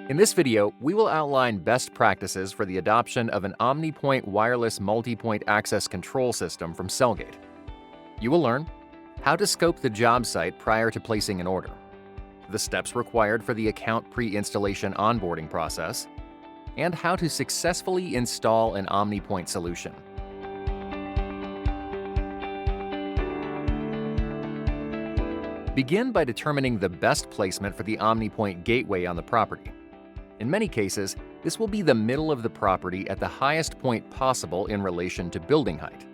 In this video, we will outline best practices for the adoption of an OmniPoint wireless multi-point access control system from CellGate. You will learn how to scope the job site prior to placing an order, the steps required for the account pre-installation onboarding process, and how to successfully install an OmniPoint solution. Begin by determining the best placement for the OmniPoint gateway on the property. In many cases, this will be the middle of the property at the highest point possible in relation to building height.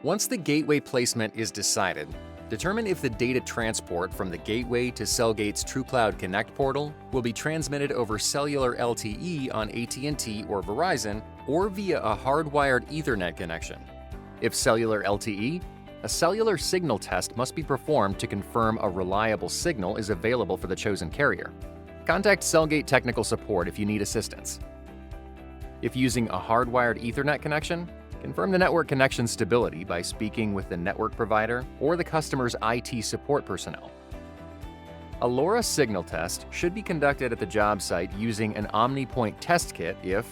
Once the gateway placement is decided, determine if the data transport from the gateway to CellGate's TrueCloud Connect portal will be transmitted over cellular LTE on AT&T or Verizon or via a hardwired Ethernet connection. If cellular LTE, a cellular signal test must be performed to confirm a reliable signal is available for the chosen carrier. Contact CellGate technical support if you need assistance. If using a hardwired Ethernet connection, confirm the network connection stability by speaking with the network provider or the customer's IT support personnel. A LoRa signal test should be conducted at the job site using an OmniPoint test kit if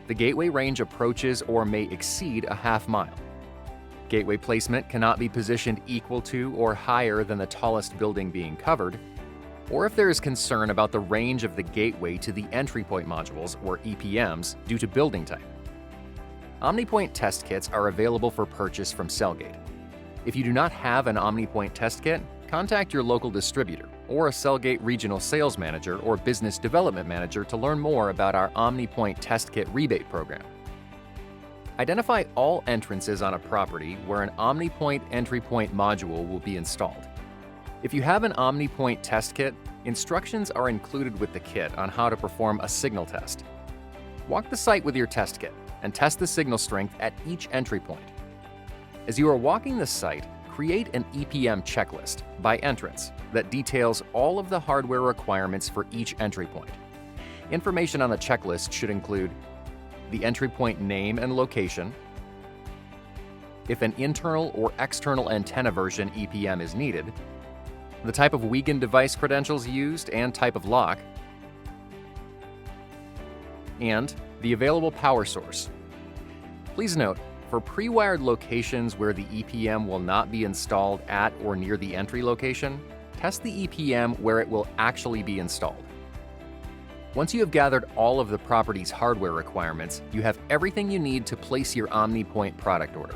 the gateway range approaches or may exceed a half mile. Gateway placement cannot be positioned equal to or higher than the tallest building being covered, or if there is concern about the range of the gateway to the entry point modules, or EPMs, due to building type. OmniPoint test kits are available for purchase from CellGate. If you do not have an OmniPoint test kit, contact your local distributor or a CellGate regional sales manager or business development manager to learn more about our OmniPoint test kit rebate program. Identify all entrances on a property where an OmniPoint entry point module will be installed. If you have an OmniPoint test kit, instructions are included with the kit on how to perform a signal test. Walk the site with your test kit and test the signal strength at each entry point. As you are walking the site, create an EPM checklist by entrance that details all of the hardware requirements for each entry point. Information on the checklist should include the entry point name and location, if an internal or external antenna version EPM is needed, the type of Wiegand device credentials used and type of lock, and the available power source. Please note, for pre-wired locations where the EPM will not be installed at or near the entry location, test the EPM where it will actually be installed. Once you have gathered all of the property's hardware requirements, you have everything you need to place your OmniPoint product order.